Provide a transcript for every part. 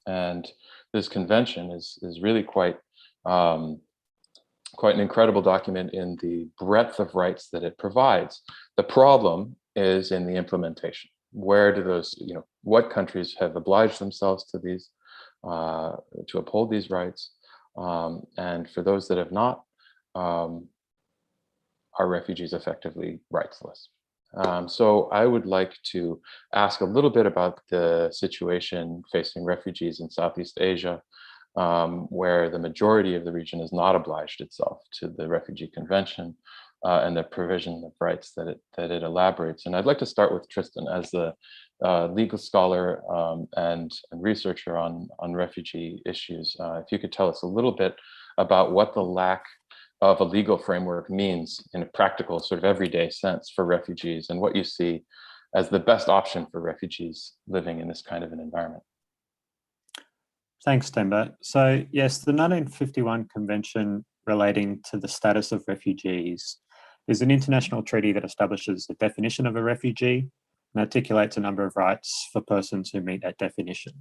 And this convention is really quite an incredible document in the breadth of rights that it provides. The problem is in the implementation. Where do those, what countries have obliged themselves to these, to uphold these rights? And for those that have not, are refugees effectively rightsless? So I would like to ask a little bit about the situation facing refugees in Southeast Asia, where the majority of the region has not obliged itself to the Refugee Convention and the provision of rights that it elaborates. And I'd like to start with Tristan as the legal scholar and researcher on refugee issues. If you could tell us a little bit about what the lack of a legal framework means in a practical, sort of everyday sense for refugees, and what you see as the best option for refugees living in this kind of an environment. Thanks, Temba. So yes, the 1951 Convention relating to the status of refugees is an international treaty that establishes the definition of a refugee and articulates a number of rights for persons who meet that definition.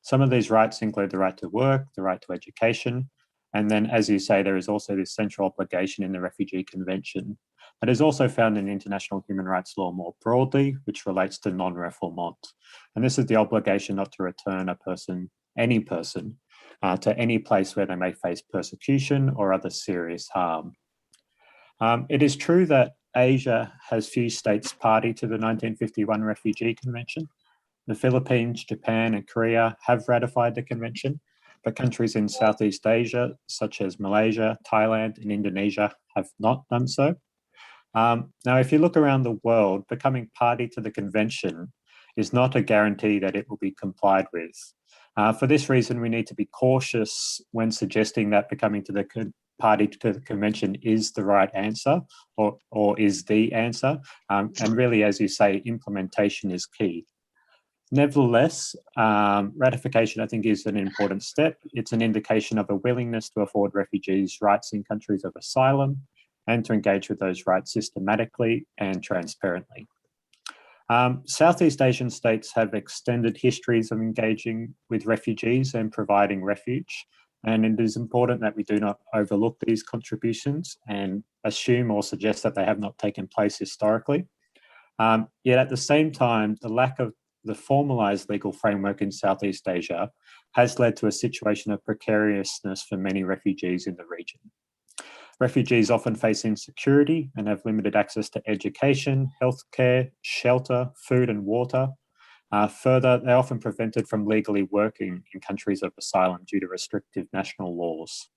Some of these rights include the right to work, the right to education, and then, as you say, there is also this central obligation in the Refugee Convention that is also found in international human rights law more broadly, which relates to non-refoulement. And this is the obligation not to return any person, to any place where they may face persecution or other serious harm. It is true that Asia has few states party to the 1951 Refugee Convention. The Philippines, Japan, and Korea have ratified the convention, but countries in Southeast Asia, such as Malaysia, Thailand, and Indonesia, have not done so. Now, if you look around the world, becoming party to the convention is not a guarantee that it will be complied with. For this reason, we need to be cautious when suggesting that becoming to the party to the convention is the right answer or is the answer. And really, as you say, implementation is key. Nevertheless, ratification, I think, is an important step. It's an indication of a willingness to afford refugees rights in countries of asylum and to engage with those rights systematically and transparently. Southeast Asian states have extended histories of engaging with refugees and providing refuge, and it is important that we do not overlook these contributions and assume or suggest that they have not taken place historically. Yet at the same time, the lack of the formalised legal framework in Southeast Asia has led to a situation of precariousness for many refugees in the region. Refugees often face insecurity and have limited access to education, healthcare, shelter, food and water. Further, they're often prevented from legally working in countries of asylum due to restrictive national laws.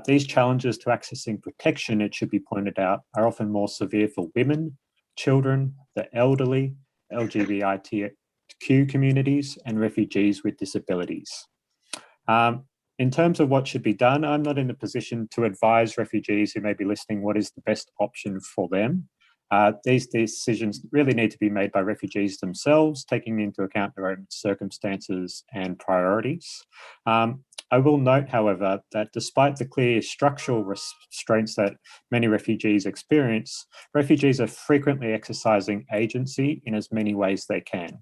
These challenges to accessing protection, it should be pointed out, are often more severe for women, children, the elderly, LGBTQ communities, and refugees with disabilities. In terms of what should be done, I'm not in a position to advise refugees who may be listening what is the best option for them. These decisions really need to be made by refugees themselves, taking into account their own circumstances and priorities. I will note, however, that despite the clear structural restraints that many refugees experience, refugees are frequently exercising agency in as many ways they can.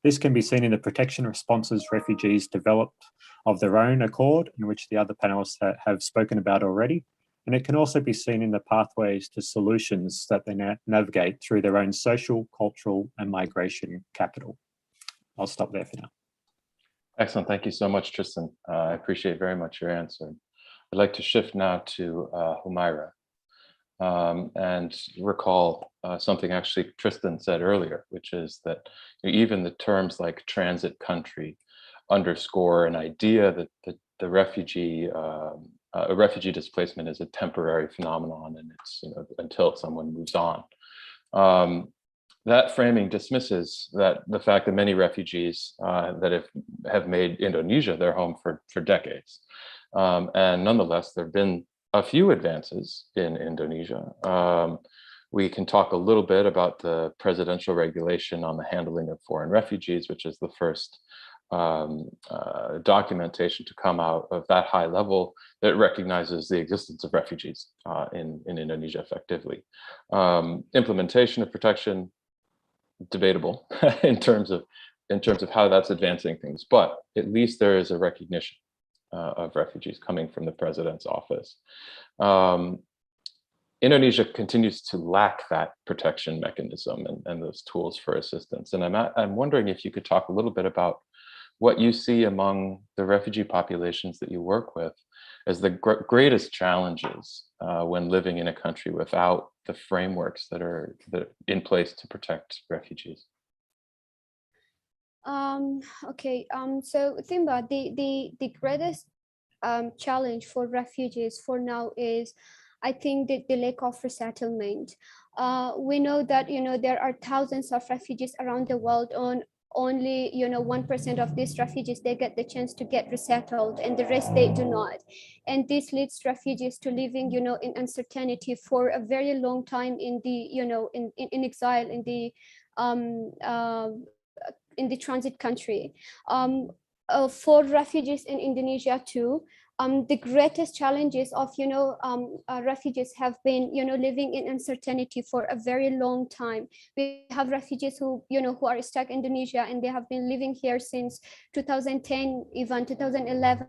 This can be seen in the protection responses refugees developed of their own accord, in which the other panelists have spoken about already. And it can also be seen in the pathways to solutions that they navigate through their own social, cultural, and migration capital. I'll stop there for now. Excellent. Thank you so much, Tristan. I appreciate very much your answer. I'd like to shift now to Humaira and recall something actually Tristan said earlier, which is that even the terms like transit country underscore an idea that the refugee a refugee displacement is a temporary phenomenon, and it's until someone moves on. That framing dismisses the fact that many refugees that have made Indonesia their home for decades, and nonetheless there have been a few advances in Indonesia. We can talk a little bit about the presidential regulation on the handling of foreign refugees, which is the first documentation to come out of that high level that recognizes the existence of refugees in Indonesia effectively. Implementation of protection, debatable in terms of in terms of how that's advancing things, but at least there is a recognition of refugees coming from the president's office. Indonesia continues to lack that protection mechanism and those tools for assistance. And I'm wondering if you could talk a little bit about what you see among the refugee populations that you work with as the greatest challenges when living in a country without the frameworks that are in place to protect refugees. Okay. So Thimba, the greatest challenge for refugees for now is, I think, the lack of resettlement. We know that there are thousands of refugees around the world. On only 1% of these refugees, they get the chance to get resettled, and the rest they do not. And this leads refugees to living in uncertainty for a very long time in the in exile in the transit country. For refugees in Indonesia too, the greatest challenges of refugees have been living in uncertainty for a very long time. We have refugees who who are stuck in Indonesia, and they have been living here since 2010, even 2011.